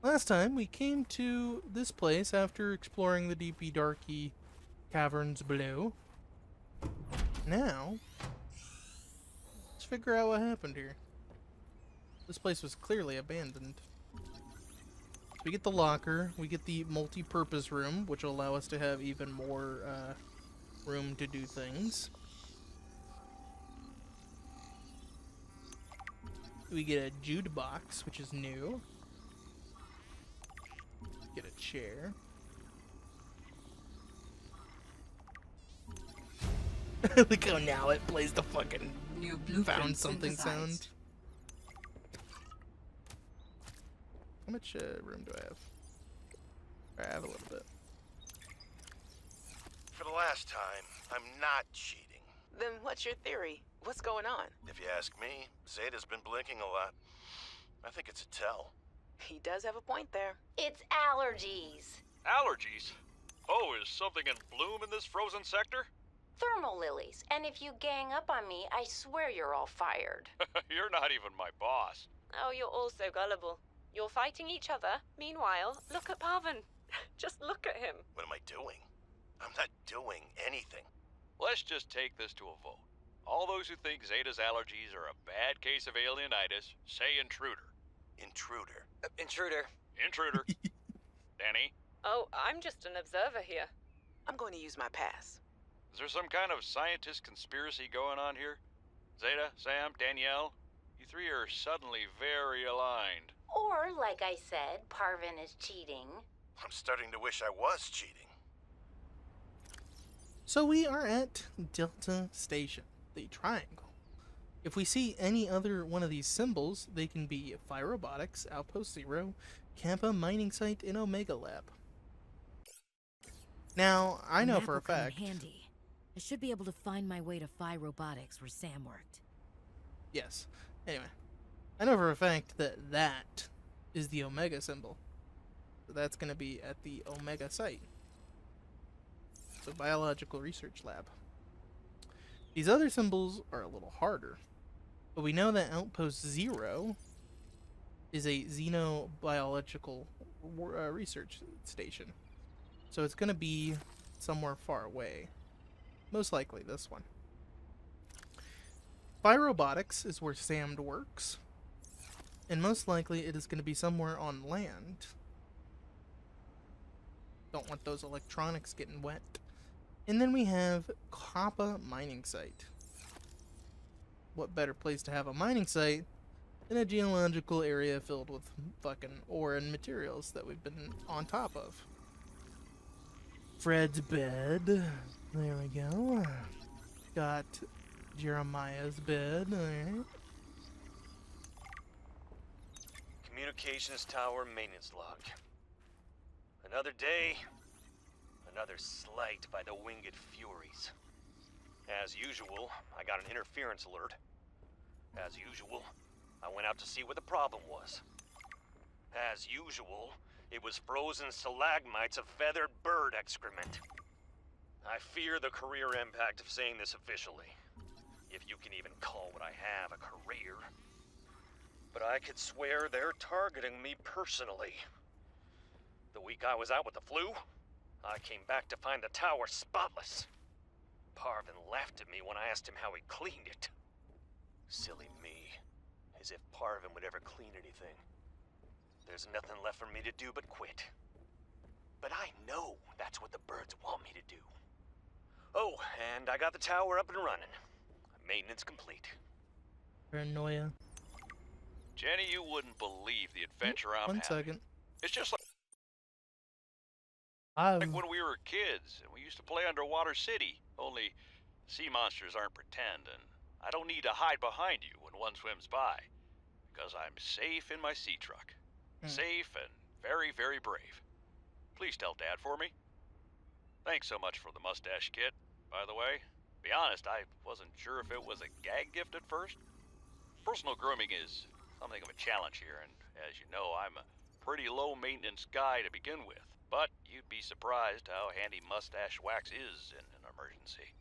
Last time we came to this place after exploring the deepy darky caverns below. Now, let's figure out what happened here. This place was clearly abandoned. So we get the locker, we get the multi-purpose room, which will allow us to have even more room to do things. We get a jude box, which is new. Get a chair. Look how now it plays the fucking New found blueprint something synthesized. sound. How much room do I have? I have a little bit. For the last time, I'm not cheating. Then what's your theory? What's going on? If you ask me, Zeta's been blinking a lot. I think it's a tell. He does have a point there. It's allergies. Allergies? Oh, is something in bloom in this frozen sector? Thermal lilies. And if you gang up on me, I swear you're all fired. You're not even my boss. Oh, you're all so gullible. You're fighting each other. Meanwhile, look at Parvin. Just look at him. What am I doing? I'm not doing anything. Let's just take this to a vote. All those who think Zeta's allergies are a bad case of alienitis, say intruder. Intruder. Intruder. Intruder. Danny, Oh, I'm just an observer here. I'm going to use my pass. is there some kind of scientist conspiracy going on here? Zeta, Sam, Danielle, you three are suddenly very aligned. Or, like I said, Parvin is cheating. I'm starting to wish I was cheating. So we are at Delta Station, the triangle. If we see any other one of these symbols, they can be Phi Robotics, Outpost Zero, Kappa Mining Site, and Omega Lab. Now, I know for a fact... Handy. I should be able to find my way to Phi Robotics where Sam worked. Yes. Anyway, I know for a fact that that is the Omega symbol. So that's going to be at the Omega site. So Biological Research Lab. These other symbols are a little harder. But we know that Outpost Zero is a xenobiological research station. So it's going to be somewhere far away. Most likely this one. Phi Robotics is where Sam works. And most likely it is going to be somewhere on land. Don't want those electronics getting wet. And then we have Kappa Mining Site. What better place to have a mining site than a geological area filled with fucking ore and materials that we've been on top of. Fred's bed. There we go. Got Jeremiah's bed. Alright. Communications tower maintenance log. Another day, another slight by the winged furies. As usual, I got an interference alert. As usual, I went out to see what the problem was. As usual, it was frozen stalagmites of feathered bird excrement. I fear the career impact of saying this officially, if you can even call what I have a career. But I could swear they're targeting me personally. The week I was out with the flu, I came back to find the tower spotless. Parvin laughed at me when I asked him how he cleaned it. Silly me. As if Parvin would ever clean anything. There's nothing left for me to do but quit. But I know that's what the birds want me to do. Oh, and I got the tower up and running. Maintenance complete. Paranoia. Jenny, you wouldn't believe the adventure I'm One having. second. It's just like I've when we were kids and we used to play Underwater City, only sea monsters aren't pretend, and I don't need to hide behind you when one swims by, because I'm safe in my sea truck. Safe and very, very brave. Please tell Dad for me. Thanks so much for the mustache kit, by the way. Be honest, I wasn't sure if it was a gag gift at first. Personal grooming is something of a challenge here, and as you know, I'm a pretty low-maintenance guy to begin with. But you'd be surprised how handy mustache wax is in an emergency.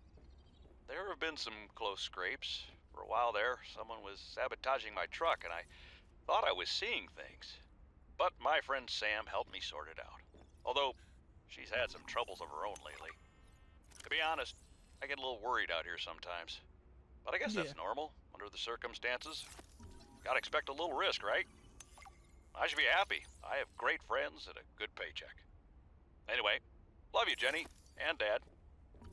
There have been some close scrapes. For a while there, someone was sabotaging my truck, and I thought I was seeing things. but my friend Sam helped me sort it out. Although, she's had some troubles of her own lately. To be honest, I get a little worried out here sometimes. But I guess Yeah. that's normal, under the circumstances. Gotta expect a little risk, right? I should be happy. I have great friends and a good paycheck. Anyway, love you, Jenny, and Dad.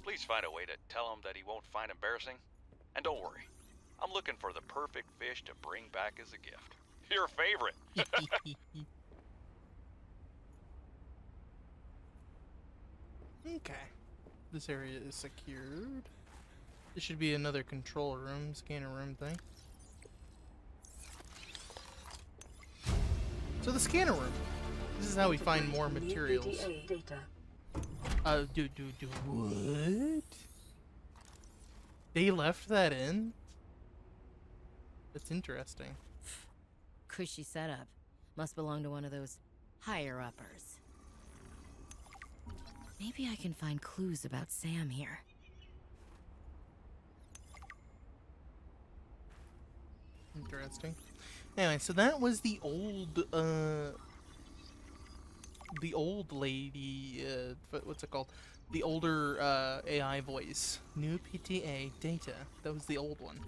Please find a way to tell him that he won't find embarrassing. And don't worry, I'm looking for the perfect fish to bring back as a gift. Your favorite. Okay. This area is secured. This should be another control room, scanner room thing. So the scanner room. This is how we find more materials. What? They left that in? That's interesting. Cushy setup. Must belong to one of those higher-uppers. Maybe I can find clues about Sam here. Interesting. Anyway, so that was the old lady, what's it called? The older, AI voice. New PTA data. That was the old one.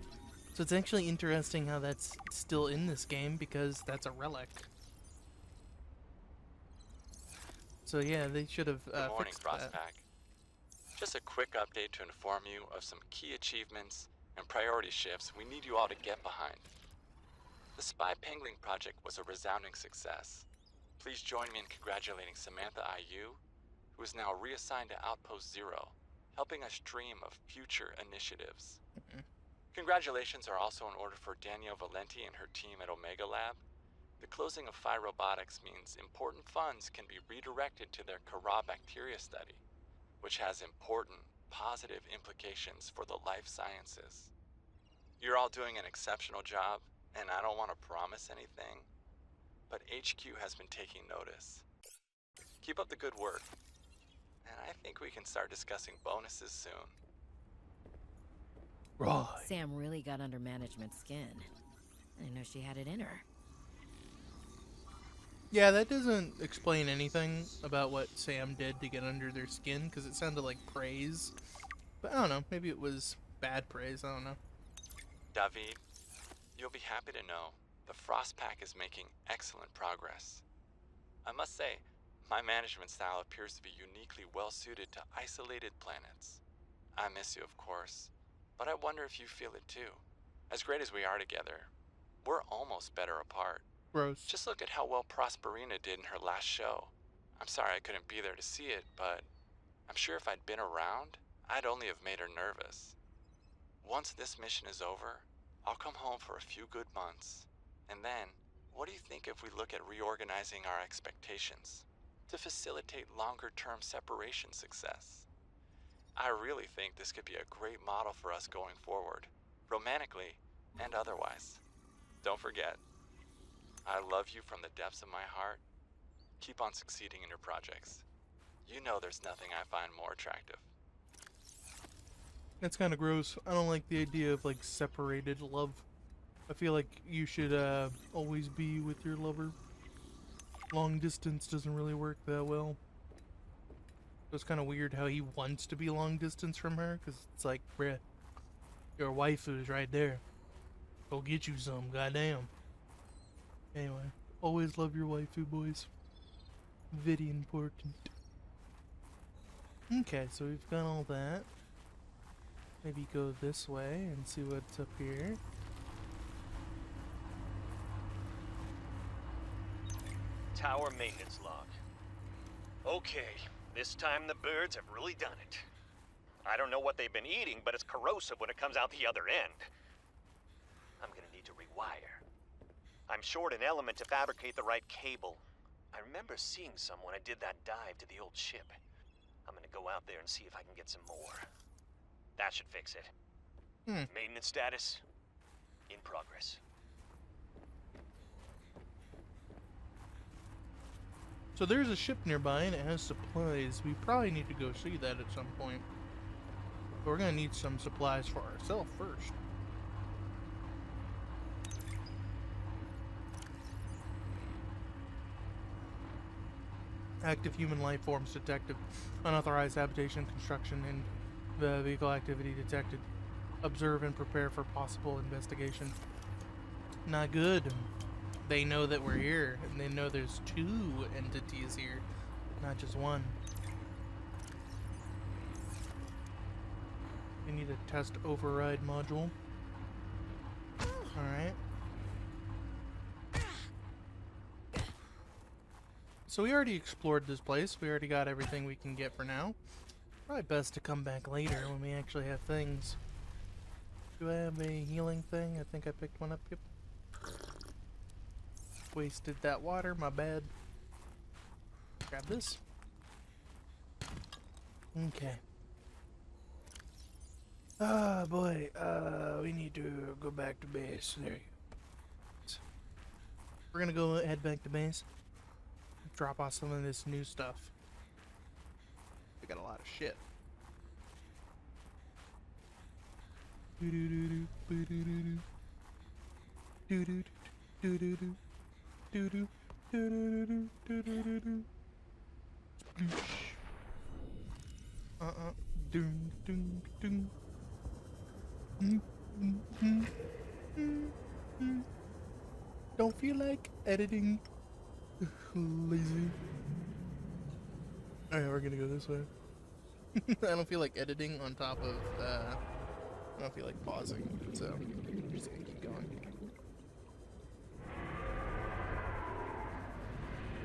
So it's actually interesting how that's still in this game, because that's a relic. So yeah, they should have, Good morning, fixed that. Frostpack. Just a quick update to inform you of some key achievements and priority shifts we need you all to get behind. The Spy Pangling project was a resounding success. Please join me in congratulating Samantha IU, who is now reassigned to Outpost Zero, helping us dream of future initiatives. Congratulations are also in order for Danielle Valenti and her team at Omega Lab. The closing of Phi Robotics means important funds can be redirected to their Kara bacteria study, which has important, positive implications for the life sciences. You're all doing an exceptional job, and I don't want to promise anything, but HQ has been taking notice. Keep up the good work, and I think we can start discussing bonuses soon. Right. Sam really got under management's skin. I didn't know she had it in her. Yeah, that doesn't explain anything about what Sam did to get under their skin, because it sounded like praise. But I don't know, maybe it was bad praise, I don't know. David, you'll be happy to know the Frostpack is making excellent progress. I must say, my management style appears to be uniquely well suited to isolated planets. I miss you, of course, but I wonder if you feel it too. As great as we are together, we're almost better apart. Gross. Just look at how well Prosperina did in her last show. I'm sorry I couldn't be there to see it, but I'm sure if I'd been around, I'd only have made her nervous. Once this mission is over, I'll come home for a few good months. And then, what do you think if we look at reorganizing our expectations to facilitate longer-term separation success? I really think this could be a great model for us going forward, romantically and otherwise. Don't forget, I love you from the depths of my heart. Keep on succeeding in your projects. You know there's nothing I find more attractive. That's kind of gross. I don't like the idea of, like, separated love. I feel like you should, always be with your lover. Long distance doesn't really work that well. It's kind of weird how he wants to be long distance from her, because it's like, bruh, your wife is right there. Go get you some, goddamn. Anyway, always love your waifu, boys. Very important. Okay, so we've got all that. Maybe go this way and see what's up here. Tower maintenance log. Okay, this time the birds have really done it. I don't know what they've been eating, but it's corrosive when it comes out the other end. I'm gonna need to rewire. I'm short an element to fabricate the right cable. I remember seeing some when I did that dive to the old ship. I'm gonna go out there and see if I can get some more. That should fix it. Maintenance status, in progress. So there's a ship nearby and it has supplies. We probably need to go see that at some point. But we're gonna need some supplies for ourselves first. Active human life forms detected. Unauthorized habitation, construction, and vehicle activity detected. Observe and prepare for possible investigation. Not good. They know that we're here, and they know there's 2 entities here, not just one. We need a test override module. Alright. So we already explored this place. We already got everything we can get for now. Probably best to come back later when we actually have things. Do I have a healing thing? I think I picked one up. Yep. Wasted that water, my bad. Grab this. Okay. Ah, boy. We need to go back to base. There you go. We're gonna go head back to base. Drop off some of this new stuff. We got a lot of shit. Doom, doom, doom. Don't feel like editing. Lazy. Alright, we're gonna go this way. I don't feel like editing on top of, I don't feel like pausing, so I'm just gonna keep going.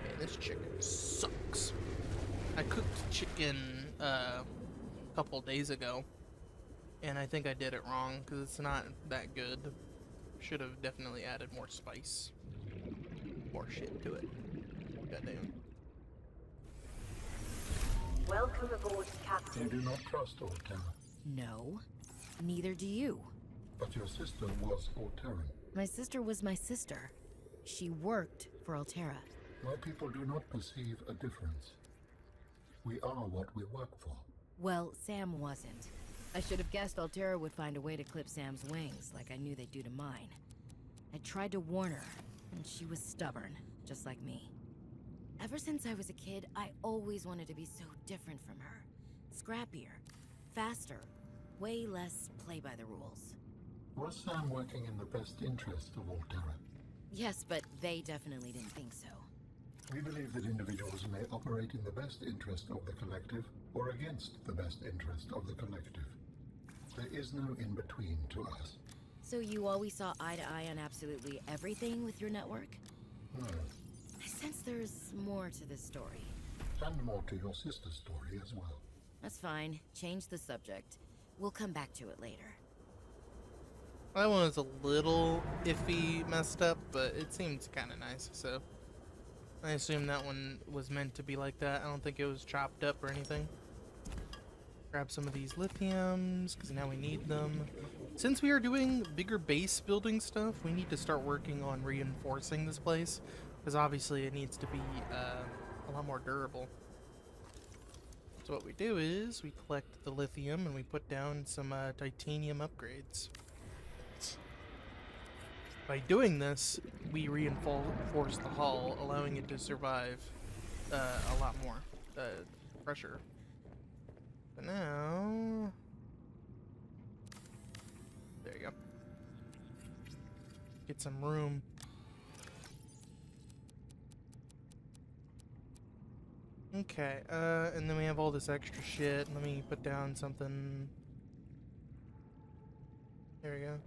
Man, this chicken sucks. I cooked chicken, a couple days ago, and I think I did it wrong, because it's not that good. Should have definitely added more spice. More shit to it. Goddamn. Welcome aboard, Captain. You do not trust Alterra. No, neither do you. But your sister was Alterran. My sister was my sister. She worked for Alterra. My people do not perceive a difference. We are what we work for. Well, Sam wasn't. I should have guessed Alterra would find a way to clip Sam's wings, like I knew they'd do to mine. I tried to warn her, and she was stubborn, just like me. Ever since I was a kid, I always wanted to be so different from her. Scrappier, faster, way less play by the rules. Was Sam working in the best interest of Alterra? Yes, but they definitely didn't think so. We believe that individuals may operate in the best interest of the collective, or against the best interest of the collective. There is no in-between to us. So you always saw eye to eye on absolutely everything with your network? No. I sense there's more to this story. And more to your sister's story as well. That's fine. Change the subject. We'll come back to it later. That one was a little iffy, messed up, but it seemed kind of nice, so I assume that one was meant to be like that. I don't think it was chopped up or anything. Grab some of these lithiums, because now we need them. Since we are doing bigger base building stuff, we need to start working on reinforcing this place, because obviously it needs to be a lot more durable. So what we do is we collect the lithium and we put down some titanium upgrades. By doing this, we reinforce the hull, allowing it to survive a lot more pressure. But now, there you go. Get some room. Okay, and then we have all this extra shit. Let me put down something. There we go.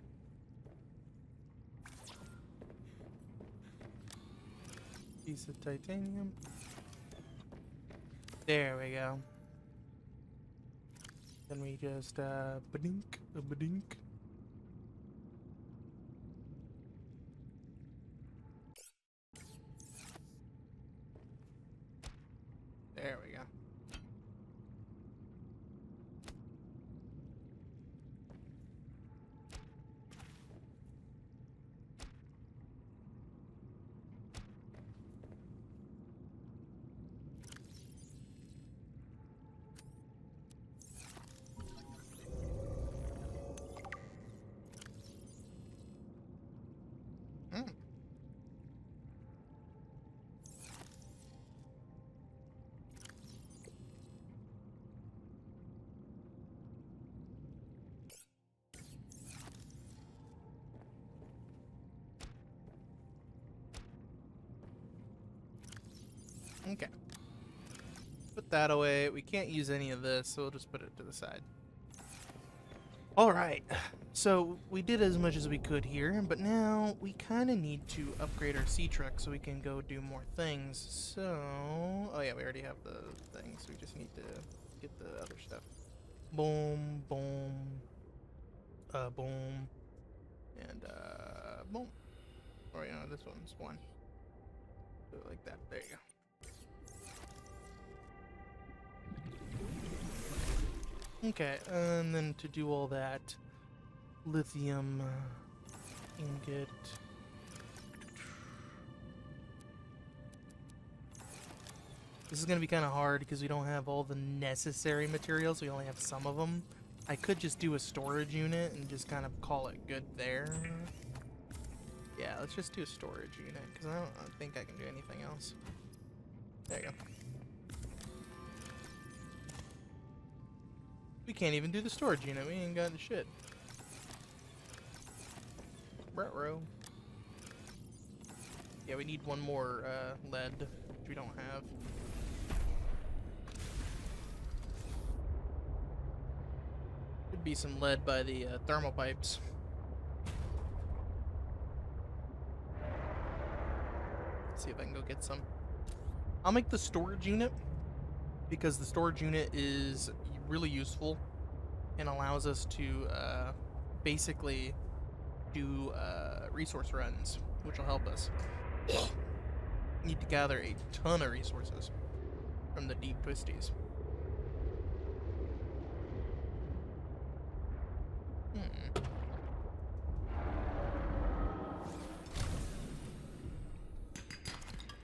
Piece of titanium. There we go. Then we just badink, a badink. There we go. Okay. Put that away. We can't use any of this, so we'll just put it to the side. Alright, so we did as much as we could here, but now we kind of need to upgrade our sea truck so we can go do more things. So, oh yeah, we already have the things. We just need to get the other stuff. Boom, boom, boom, and boom. Or you know, this one's one. Do it like that. There you go. Okay, and then to do all that, lithium ingot. This is going to be kind of hard because we don't have all the necessary materials. We only have some of them. I could just do a storage unit and just kind of call it good there. Yeah, let's just do a storage unit because I don't think I can do anything else. There you go. We can't even do the storage unit. We ain't got shit. Ruh-roh. Yeah, we need one more lead, which we don't have. Could be some lead by the thermal pipes. Let's see if I can go get some. I'll make the storage unit because the storage unit is really useful and allows us to basically do resource runs, which will help us. Need to gather a ton of resources from the deep twisties.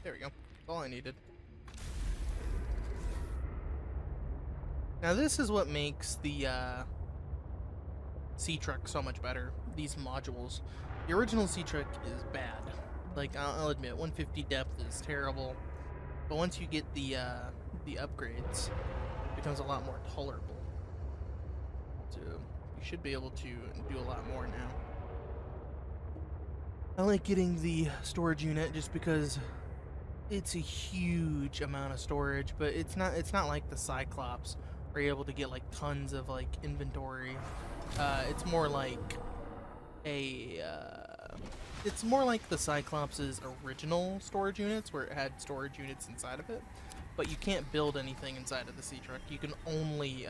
There we go. That's all I needed. Now this is what makes the sea truck so much better. These modules. The original sea truck is bad. Like I'll admit, 150 depth is terrible. But once you get the upgrades, it becomes a lot more tolerable. So you should be able to do a lot more now. I like getting the storage unit just because it's a huge amount of storage, but it's not like the Cyclops where you're able to get like tons of like inventory. It's more like a it's more like the Cyclops' original storage units where it had storage units inside of it, but you can't build anything inside of the sea truck. You can only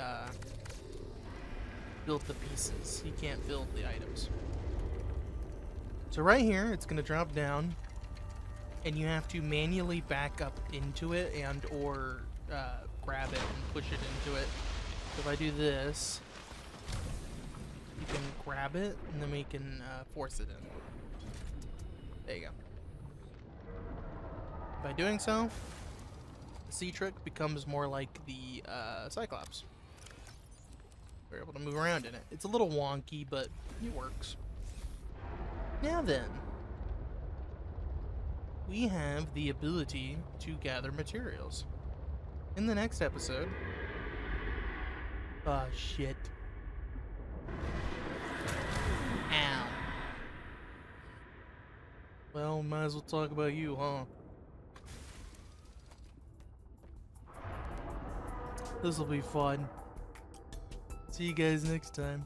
build the pieces. You can't build the items. So right here, it's gonna drop down, and you have to manually back up into it and or grab it and push it into it. So if I do this, you can grab it, and then we can force it in. There you go. By doing so, the sea truck becomes more like the Cyclops. We're able to move around in it. It's a little wonky, but it works. Now then, we have the ability to gather materials. In the next episode... Oh, shit. Ow. Well, might as well talk about you, huh? This'll be fun. See you guys next time.